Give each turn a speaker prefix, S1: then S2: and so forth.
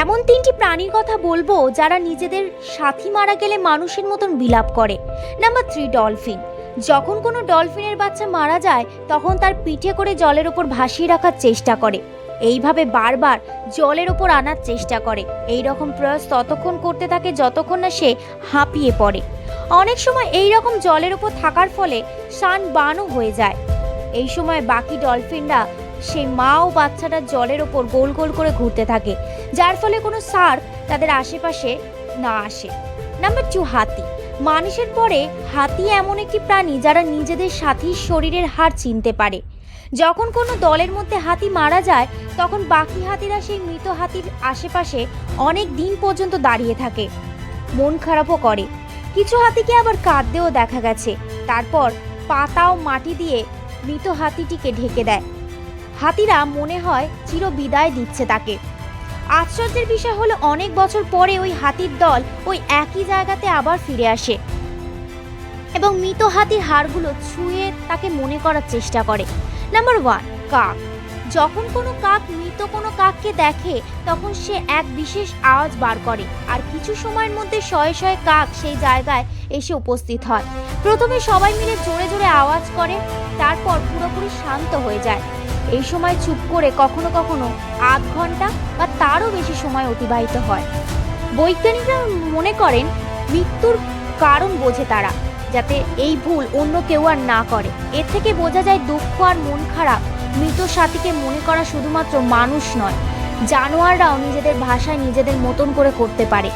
S1: এমন তিনটি প্রাণীর কথা বলবো যারা নিজেদের সাথী মারা গেলে মানুষের মতন বিলাপ করে। Number 3, dolphin. যখন কোনো ডলফিনের বাচ্চা মারা যায় তখন তার পিঠে করে জলের ওপর ভাসিয়ে রাখার চেষ্টা করে, এইভাবে বারবার জলের ওপর আনার চেষ্টা করে। এই রকম প্রয়াস ততক্ষণ করতে থাকে যতক্ষণ না সে হাঁপিয়ে পড়ে। অনেক সময় এই রকম জলের ওপর থাকার ফলে সানবার্নও হয়ে যায়। এই সময় বাকি ডলফিনরা সেই মা ও বাচ্চাটা জলের ওপর গোল গোল করে ঘুরতে থাকে, যার ফলে কোনো শার্ক তাদের আশেপাশে না আসে। নাম্বার 2, হাতি। মানুষের পরে হাতি এমন একটি প্রাণী যারা নিজেদের সাথীর শরীরের হাড় চিনতে পারে। যখন কোনো দলের মধ্যে হাতি মারা যায় তখন বাকি হাতিরা সেই মৃত হাতির আশেপাশে অনেক দিন পর্যন্ত দাঁড়িয়ে থাকে, মন খারাপও করে। কিছু হাতিকে আবার কাঁদতেও দেখা গেছে। তারপর পাতা ও মাটি দিয়ে মৃত হাতিটিকে ঢেকে দেয়। হাতিরা মনে হয় চির বিদায় দিচ্ছে তাকে। আশ্চর্যের বিষয় হলো অনেক বছর পরে ওই হাতির দল ওই একই জায়গাতে আবার ফিরে আসে এবং মৃত হাতির হাড়গুলো ছুঁয়ে তাকে মনে করার চেষ্টা করে। নাম্বার 1, কাক। যখন কোনো কাক মৃত কোনো কাককে দেখে তখন সে এক বিশেষ আওয়াজ বার করে, আর কিছু সময়ের মধ্যে শয়ে শয়ে কাক সেই জায়গায় এসে উপস্থিত হয়। প্রথমে সবাই মিলে জোরে জোরে আওয়াজ করে, তারপর পুরোপুরি শান্ত হয়ে যায়। এই সময় চুপ করে কখনো কখনো আধ ঘন্টা বা তারও বেশি সময় অতিবাহিত হয়। বৈজ্ঞানিকরা মনে করেন মৃত্যুর কারণ বোঝে তারা, যাতে এই ভুল অন্য কেউ আর না করে। এর থেকে বোঝা যায় দুঃখ আর মন খারাপ মৃত সাথীকে মনে করা শুধুমাত্র মানুষ নয়, জানোয়াররাও নিজেদের ভাষায় নিজেদের মতন করে করতে পারে।